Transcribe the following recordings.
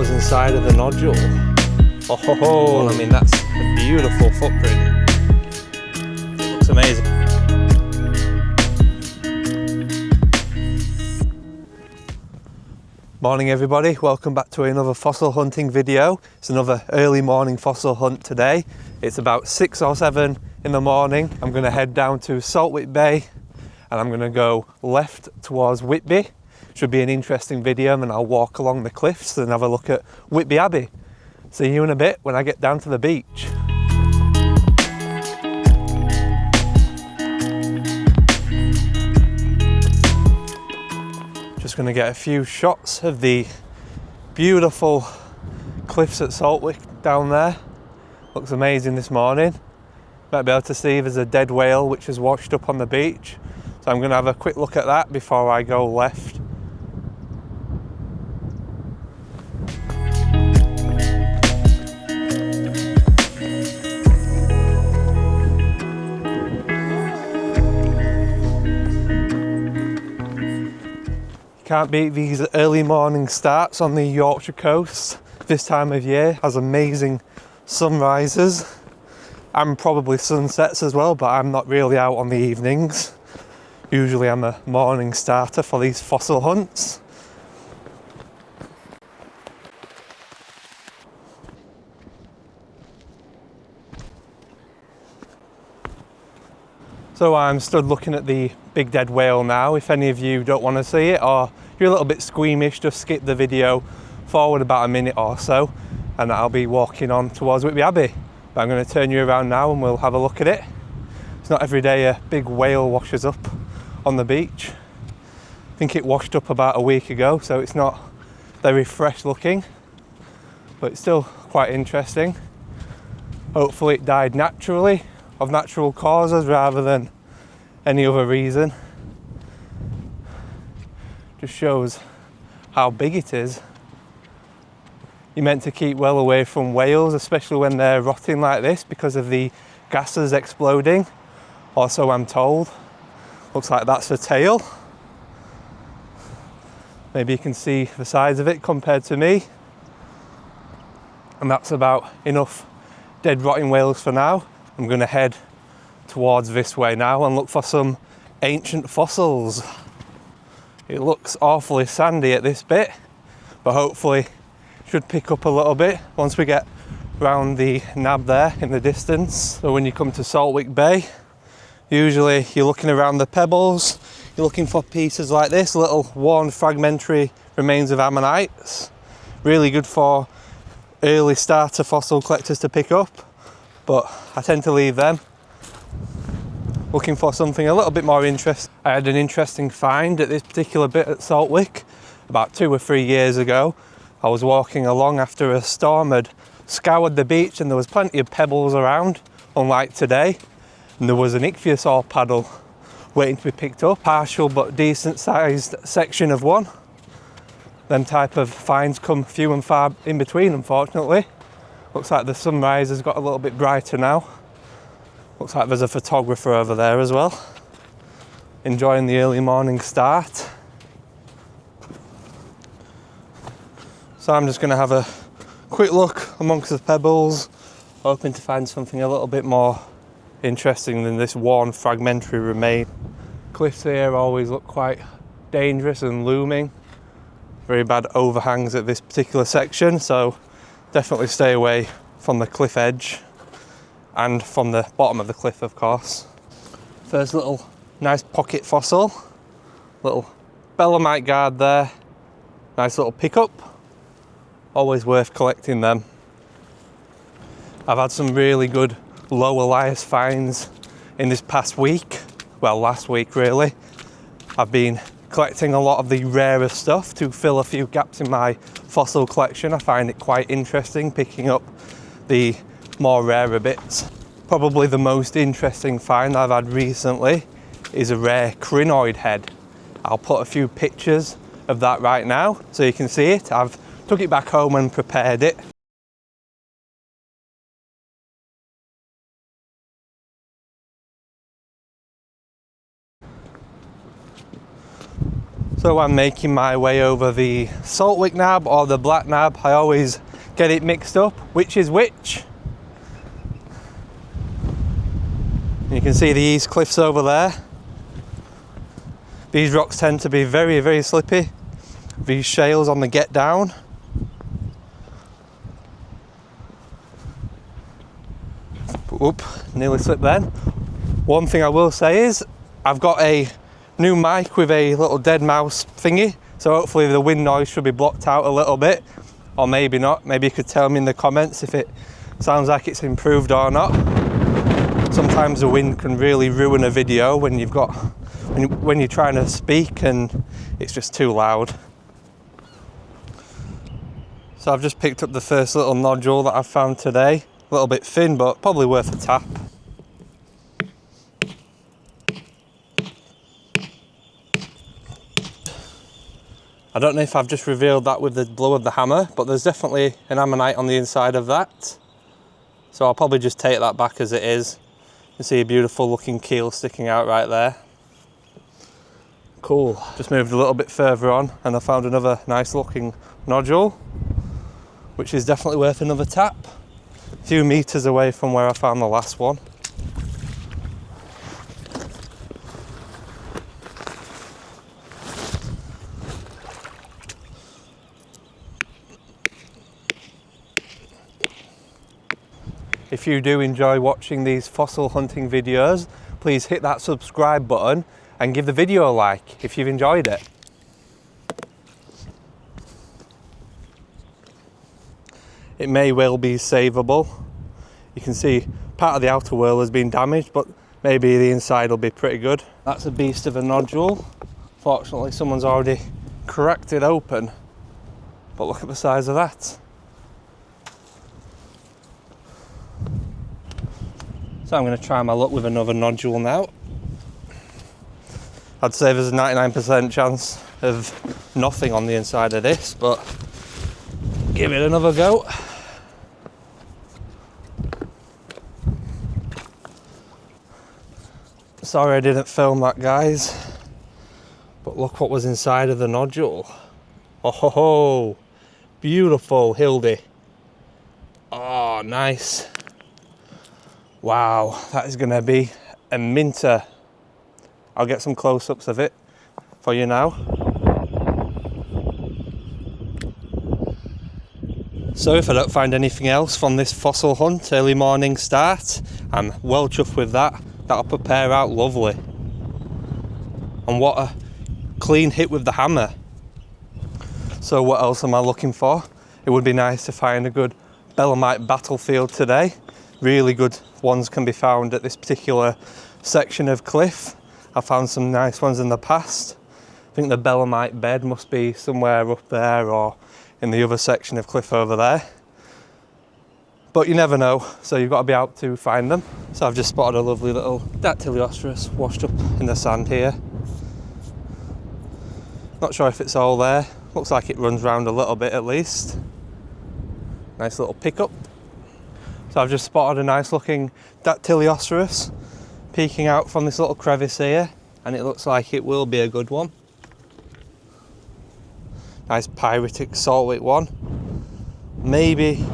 was inside of the nodule. Oh ho ho, I mean that's a beautiful footprint. It looks amazing. Morning everybody, welcome back to another fossil hunting video. It's another early morning fossil hunt today. It's about 6 or 7 in the morning. I'm going to head down to Saltwick Bay and I'm going to go left towards Whitby. Should be an interesting video, and then I'll walk along the cliffs and have a look at Whitby Abbey. See you in a bit when I get down to the beach. Just going to get a few shots of the beautiful cliffs at Saltwick down there. Looks amazing this morning. Might be able to see there's a dead whale which has washed up on the beach. So I'm going to have a quick look at that before I go left. Can't beat these early morning starts on the Yorkshire coast this time of year. Has amazing sunrises and probably sunsets as well, but I'm not really out on the evenings. Usually I'm a morning starter for these fossil hunts. So I'm stood looking at the big dead whale now. If any of you don't want to see it, or you're a little bit squeamish, just skip the video forward about a minute or so and I'll be walking on towards Whitby Abbey. But I'm going to turn you around now and we'll have a look at it. It's not every day a big whale washes up on the beach. I think it washed up about a week ago, so it's not very fresh looking, but it's still quite interesting. Hopefully it died naturally, of natural causes rather than any other reason. Just shows how big it is. You're meant to keep well away from whales, especially when they're rotting like this because of the gases exploding, or so I'm told. Looks like that's the tail. Maybe you can see the size of it compared to me. And that's about enough dead rotting whales for now. I'm going to head towards this way now and look for some ancient fossils. It looks awfully sandy at this bit, but hopefully should pick up a little bit once we get round the nab there in the distance. So when you come to Saltwick Bay, usually you're looking around the pebbles, you're looking for pieces like this, little worn fragmentary remains of ammonites. Really good for early starter fossil collectors to pick up, but I tend to leave them. Looking for something a little bit more interesting. I had an interesting find at this particular bit at Saltwick about 2 or 3 years ago. I was walking along after a storm had scoured the beach and there was plenty of pebbles around, unlike today. And there was an ichthyosaur paddle waiting to be picked up. Partial but decent sized section of one. Them type of finds come few and far in between, unfortunately. Looks like the sunrise has got a little bit brighter now. Looks like there's a photographer over there as well, enjoying the early morning start. So I'm just going to have a quick look amongst the pebbles, hoping to find something a little bit more interesting than this worn fragmentary remain. Cliffs here always look quite dangerous and looming. Very bad overhangs at this particular section, so definitely stay away from the cliff edge. And from the bottom of the cliff, of course. First little nice pocket fossil. Little belemnite guard there. Nice little pickup. Always worth collecting them. I've had some really good low Elias finds in this past week. Well, last week really. I've been collecting a lot of the rarer stuff to fill a few gaps in my fossil collection. I find it quite interesting picking up the more rarer bits. Probably the most interesting find I've had recently is a rare crinoid head. I'll put a few pictures of that right now so you can see it. I've took it back home and prepared it. So I'm making my way over the Saltwick Nab or the Black Nab. I always get it mixed up, which is which. And you can see the east cliffs over there. These rocks tend to be very, very slippy. These shales on the get down. Oop, nearly slipped then. One thing I will say is I've got a new mic with a little dead mouse thingy, so hopefully the wind noise should be blocked out a little bit, or maybe not. Maybe you could tell me in the comments if it sounds like it's improved or not. Sometimes the wind can really ruin a video when you're trying to speak and it's just too loud. So I've just picked up the first little nodule that I've found today. A little bit thin, but probably worth a tap. I don't know if I've just revealed that with the blow of the hammer, but there's definitely an ammonite on the inside of that. So I'll probably just take that back as it is. You can see a beautiful looking keel sticking out right there. Cool. Just moved a little bit further on and I found another nice looking nodule, which is definitely worth another tap. A few meters away from where I found the last one. If you do enjoy watching these fossil hunting videos, please hit that subscribe button and give the video a like if you've enjoyed it. It may well be savable. You can see part of the outer whorl has been damaged, but maybe the inside will be pretty good. That's a beast of a nodule. Fortunately, someone's already cracked it open, but look at the size of that. So I'm going to try my luck with another nodule now. I'd say there's a 99% chance of nothing on the inside of this, but give it another go. Sorry I didn't film that, guys, but look what was inside of the nodule. Oh ho ho, beautiful Hildy. Oh, nice. Wow, that is going to be a minter. I'll get some close-ups of it for you now. So if I don't find anything else from this fossil hunt, early morning start, I'm well chuffed with that. That'll prepare out lovely. And what a clean hit with the hammer. So what else am I looking for? It would be nice to find a good belemnite battlefield today. Really good ones can be found at this particular section of cliff. I found some nice ones in the past. I think the belemnite bed must be somewhere up there or in the other section of cliff over there. But you never know, so you've got to be out to find them. So I've just spotted a lovely little Dactylioceras washed up in the sand here. Not sure if it's all there. Looks like it runs round a little bit at least. Nice little pickup. So I've just spotted a nice looking Dactylioceras peeking out from this little crevice here, and it looks like it will be a good one. Nice pyritic saltwick one. Maybe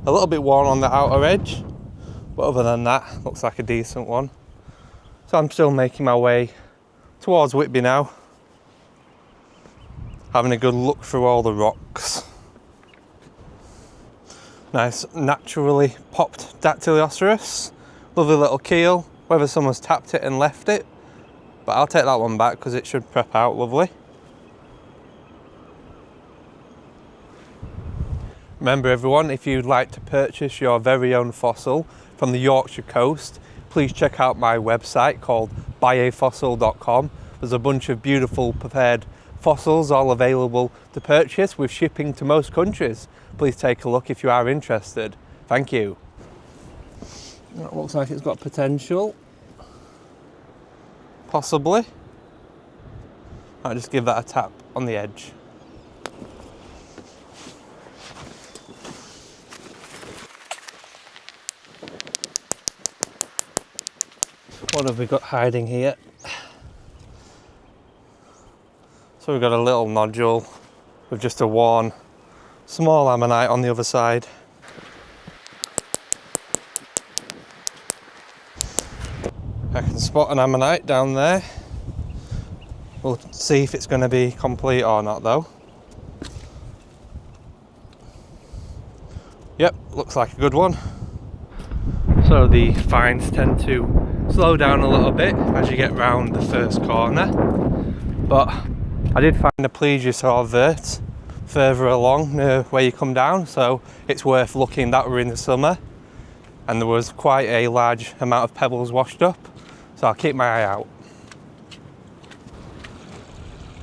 a little bit worn on the outer edge, but other than that, looks like a decent one. So I'm still making my way towards Whitby now, having a good look through all the rocks. Nice naturally popped Dactylioceras, lovely little keel, whether someone's tapped it and left it, but I'll take that one back because it should prep out lovely. Remember everyone, if you'd like to purchase your very own fossil from the Yorkshire coast, please check out my website called buyafossil.com. There's a bunch of beautiful prepared fossils all available to purchase with shipping to most countries. Please take a look if you are interested. Thank you. That looks like it's got potential. Possibly. I'll just give that a tap on the edge. What have we got hiding here? So we've got a little nodule with just a worn small ammonite on the other side. I can spot an ammonite down there. We'll see if it's going to be complete or not though. Yep, looks like a good one. So the finds tend to slow down a little bit as you get round the first corner. But I did find a plesiosaur vert further along near where you come down, so it's worth looking. That were in the summer and there was quite a large amount of pebbles washed up, so I'll keep my eye out.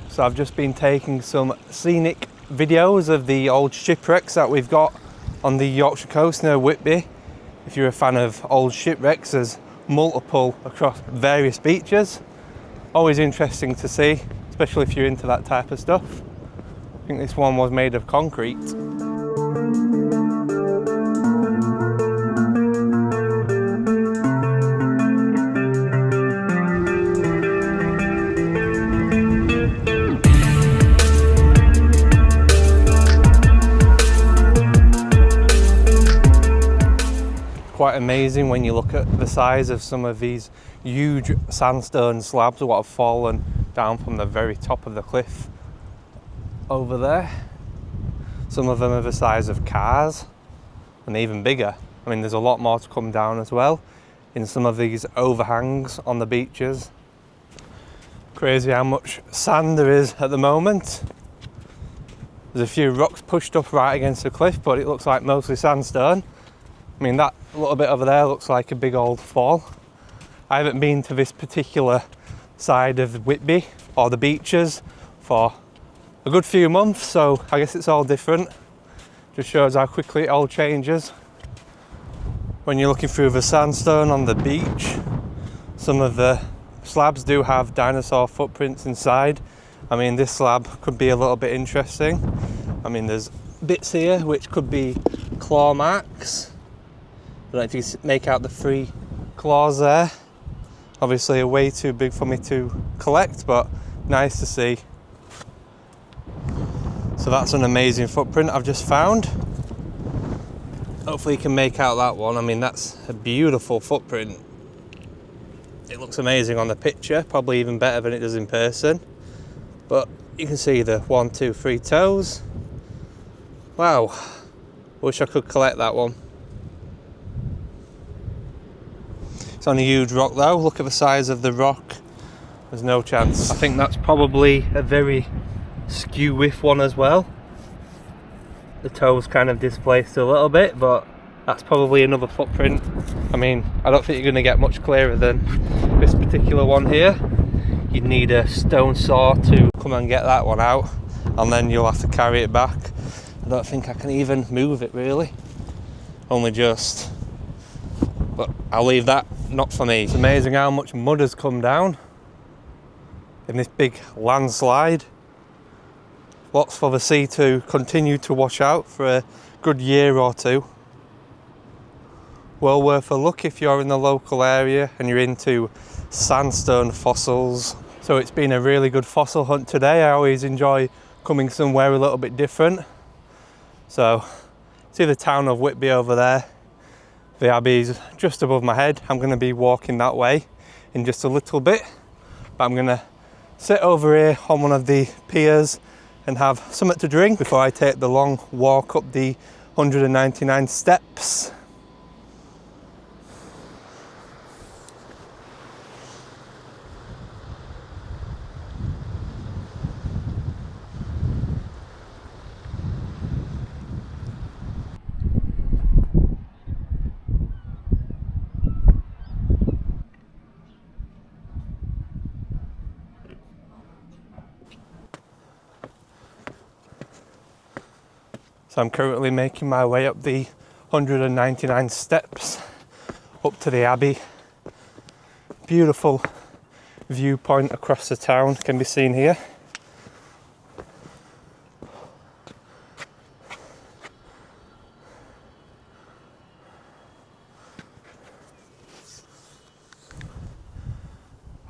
So I've just been taking some scenic videos of the old shipwrecks that we've got on the Yorkshire coast near Whitby. If you're a fan of old shipwrecks, there's multiple across various beaches. Always interesting to see, especially if you're into that type of stuff. I think this one was made of concrete. Quite amazing when you look at the size of some of these huge sandstone slabs what have fallen down from the very top of the cliff over there. Some of them are the size of cars and even bigger. I mean, there's a lot more to come down as well in some of these overhangs on the beaches. Crazy how much sand there is at the moment. There's a few rocks pushed up right against the cliff, but it looks like mostly sandstone. I mean, that little bit over there looks like a big old fall. I haven't been to this particular side of Whitby or the beaches for a good few months, so I guess it's all different. Just shows how quickly it all changes. When you're looking through the sandstone on the beach, some of the slabs do have dinosaur footprints inside. I mean, this slab could be a little bit interesting. I mean, there's bits here which could be claw marks. I don't know if you can make out the 3 claws there. Obviously way too big for me to collect, but nice to see. So that's an amazing footprint I've just found. Hopefully you can make out that one. I mean, that's a beautiful footprint. It looks amazing on the picture, probably even better than it does in person. But you can see the 1, 2, 3 toes. Wow, wish I could collect that one. It's on a huge rock though. Look at the size of the rock. There's no chance. I think that's probably a very skew width one as well. The toes kind of displaced a little bit, but that's probably another footprint. I mean, I don't think you're going to get much clearer than this particular one here. You'd need a stone saw to come and get that one out, and then you'll have to carry it back. I don't think I can even move it really. Only just. But I'll leave that, not for me. It's amazing how much mud has come down in this big landslide. Lots for the sea to continue to wash out for a good year or two. Well worth a look if you're in the local area and you're into sandstone fossils. So it's been a really good fossil hunt today. I always enjoy coming somewhere a little bit different. So see the town of Whitby over there. The Abbey is just above my head. I'm going to be walking that way in just a little bit, but I'm going to sit over here on one of the piers and have something to drink before I take the long walk up the 199 steps. So I'm currently making my way up the 199 steps up to the Abbey. Beautiful viewpoint across the town can be seen here.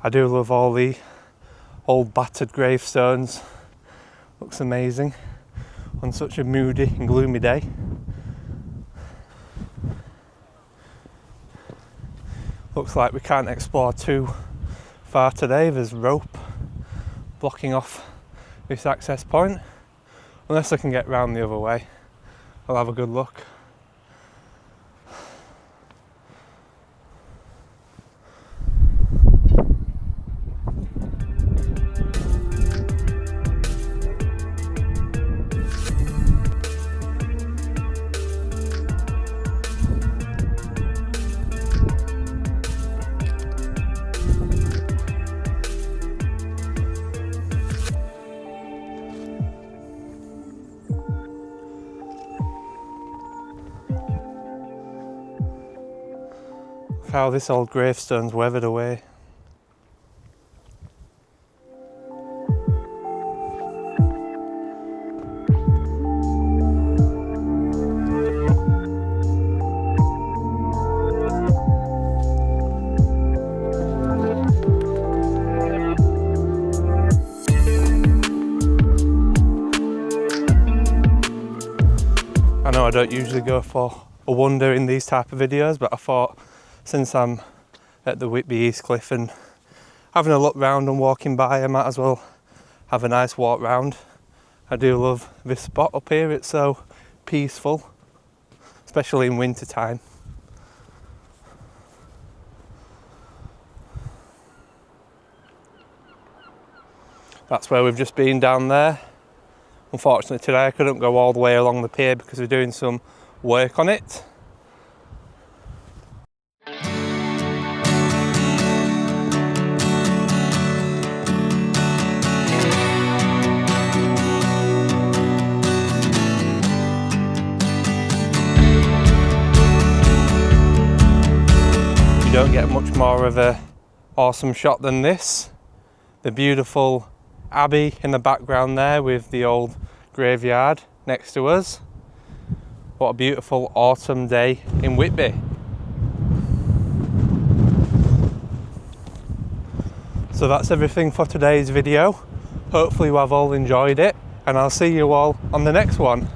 I do love all the old battered gravestones looks amazing on such a moody and gloomy day. Looks like we can't explore too far today. There's rope blocking off this access point. Unless I can get round the other way, I'll have a good look. How this old gravestone's weathered away. I know I don't usually go for a wonder in these type of videos, but I thought since I'm at the Whitby East Cliff and having a look round and walking by, I might as well have a nice walk round. I do love this spot up here, it's so peaceful, especially in winter time. That's where we've just been down there. Unfortunately today I couldn't go all the way along the pier because we're doing some work on it. You don't get much more of a awesome shot than this. The beautiful abbey in the background there with the old graveyard next to us. What a beautiful autumn day in Whitby. So that's everything for today's video. Hopefully you have all enjoyed it, and I'll see you all on the next one.